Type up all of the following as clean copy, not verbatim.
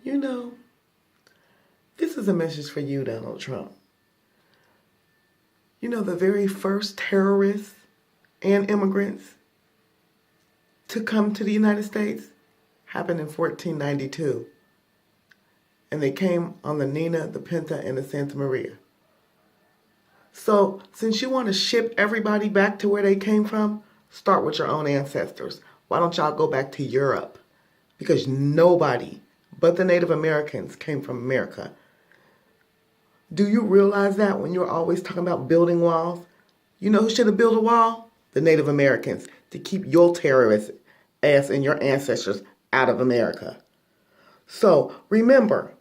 You know, this is a message for you, Donald Trump. You know, the very first terrorists and immigrants to come to the United States happened in 1492. And they came on the Nina, the Pinta, and the Santa Maria. So, since you want to ship everybody back to where they came from, start with your own ancestors. Why don't y'all go back to Europe? Because nobody but the Native Americans came from America. Do you realize that when you're always talking about building walls? You know who should have built a wall? The Native Americans, to keep your terrorist ass and your ancestors out of America. So remember,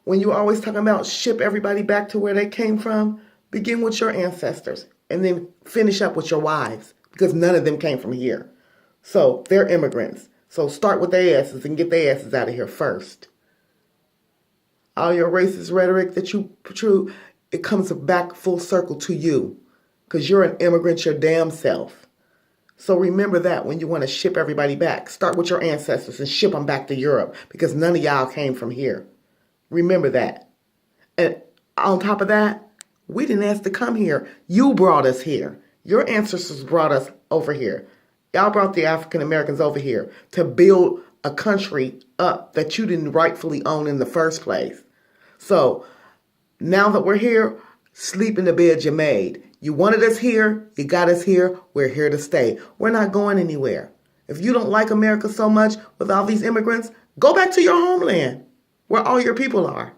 when you're always talking about ship everybody back to where they came from, begin with your ancestors and then finish up with your wives, because none of them came from here. So they're immigrants. So start with their asses and get their asses out of here first. All your racist rhetoric that you protrude, it comes back full circle to you, because you're an immigrant your damn self. So remember that when you want to ship everybody back. Start with your ancestors and ship them back to Europe, because none of y'all came from here. Remember that. And on top of that, we didn't ask to come here. You brought us here. Your ancestors brought us over here. Y'all brought the African Americans over here to build a country up that you didn't rightfully own in the first place. So now that we're here, sleep in the bed you made. You wanted us here. You got us here. We're here to stay. We're not going anywhere. If you don't like America so much with all these immigrants, go back to your homeland where all your people are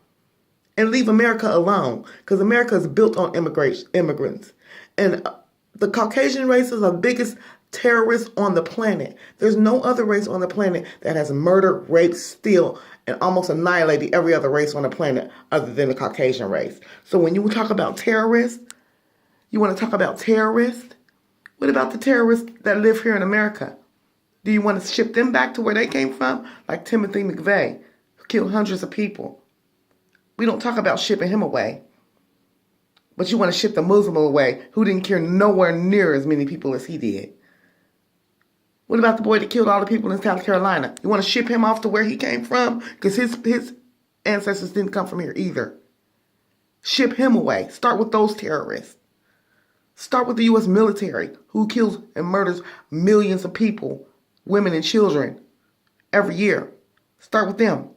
and leave America alone, because America is built on immigrants. And the Caucasian races are the biggest terrorists on the planet. There's no other race on the planet that has murdered, raped, steal, and almost annihilated every other race on the planet other than the Caucasian race. So when you talk about terrorists, you want to talk about terrorists? What about the terrorists that live here in America? Do you want to ship them back to where they came from? Like Timothy McVeigh, who killed hundreds of people. We don't talk about shipping him away. But you want to ship the Muslim away, who didn't kill nowhere near as many people as he did. What about the boy that killed all the people in South Carolina? You want to ship him off to where he came from? Because his ancestors didn't come from here either. Ship him away. Start with those terrorists. Start with the U.S. military, who kills and murders millions of people, women and children, every year. Start with them.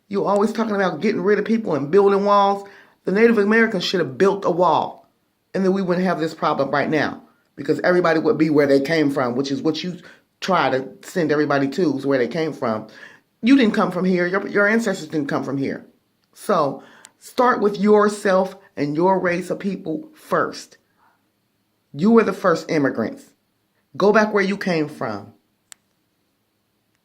You're always talking about getting rid of people and building walls. The Native Americans should have built a wall, and then we wouldn't have this problem right now, because everybody would be where they came from, which is what you try to send everybody to, is where they came from. You didn't come from here. Your ancestors didn't come from here. So start with yourself and your race of people first. You were the first immigrants. Go back where you came from.